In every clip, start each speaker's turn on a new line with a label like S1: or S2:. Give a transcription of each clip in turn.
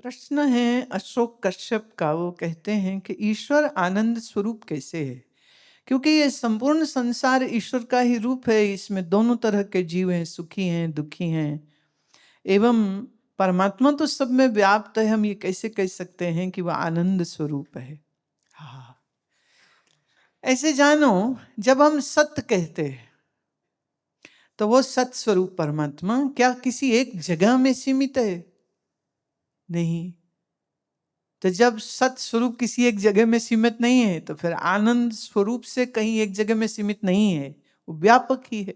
S1: प्रश्न है अशोक कश्यप का। वो कहते हैं कि ईश्वर आनंद स्वरूप कैसे है, क्योंकि ये संपूर्ण संसार ईश्वर का ही रूप है। इसमें दोनों तरह के जीव हैं, सुखी हैं, दुखी हैं, एवं परमात्मा तो सब में व्याप्त है। हम ये कैसे कह सकते हैं कि वह आनंद स्वरूप है? हाँ, ऐसे जानो, जब हम सत्य कहते हैं तो वो सत्य स्वरूप परमात्मा क्या किसी एक जगह में सीमित है? नहीं। तो जब सत स्वरूप किसी एक जगह में सीमित नहीं है, तो फिर आनंद स्वरूप से कहीं एक जगह में सीमित नहीं है, वो व्यापक ही है।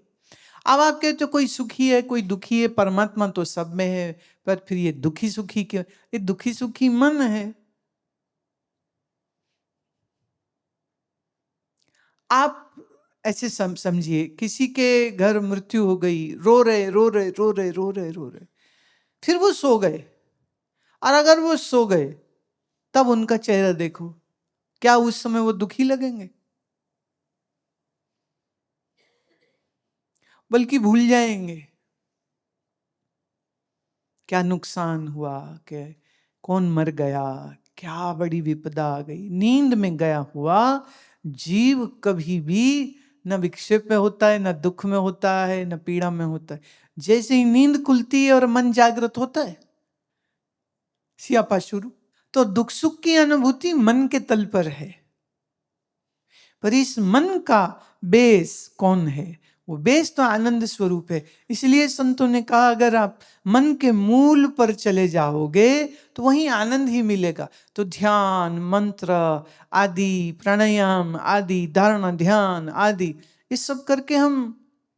S1: अब आप कहते हो कोई सुखी है, कोई दुखी है, परमात्मा तो सब में है, पर फिर ये दुखी सुखी क्यों? ये दुखी सुखी मन है। आप ऐसे समझिए, किसी के घर मृत्यु हो गई, रो रहे रो रहे रो रहे रो रहे रो रहे, फिर वो सो गए। और अगर वो सो गए तब उनका चेहरा देखो, क्या उस समय वो दुखी लगेंगे? बल्कि भूल जाएंगे क्या नुकसान हुआ, क्या कौन मर गया, क्या बड़ी विपदा आ गई। नींद में गया हुआ जीव कभी भी न विक्षेप में होता है, न दुख में होता है, न पीड़ा में होता है। जैसे ही नींद खुलती है और मन जागृत होता है, सियापा शुरू। तो दुख सुख की अनुभूति मन के तल पर है, पर इस मन का बेस कौन है? वो बेस तो आनंद स्वरूप है। इसलिए संतों ने कहा, अगर आप मन के मूल पर चले जाओगे तो वहीं आनंद ही मिलेगा। तो ध्यान, मंत्र आदि, प्राणायाम आदि, धारणा ध्यान आदि, ये सब करके हम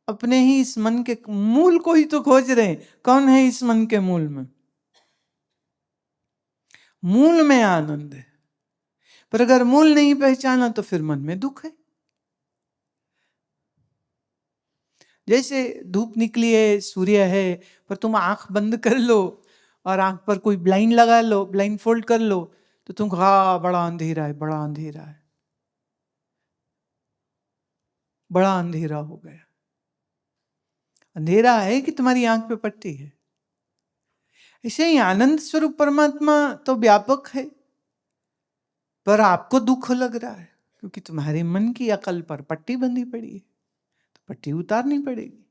S1: अपने ही इस मन के मूल को ही तो खोज रहे हैं। कौन है इस मन के मूल में? मूल में आनंद है। पर अगर मूल नहीं पहचाना तो फिर मन में दुख है। जैसे धूप निकली है, सूर्य है, पर तुम आंख बंद कर लो और आंख पर कोई ब्लाइंड लगा लो, ब्लाइंड फोल्ड कर लो, तो तुम हाँ बड़ा अंधेरा है, बड़ा अंधेरा है, बड़ा अंधेरा हो गया। अंधेरा है कि तुम्हारी आंख पे पट्टी है। ऐसे ही आनंद स्वरूप परमात्मा तो व्यापक है, पर आपको दुख लग रहा है क्योंकि तुम्हारे मन की अकल पर पट्टी बंधी पड़ी है, तो पट्टी उतारनी पड़ेगी।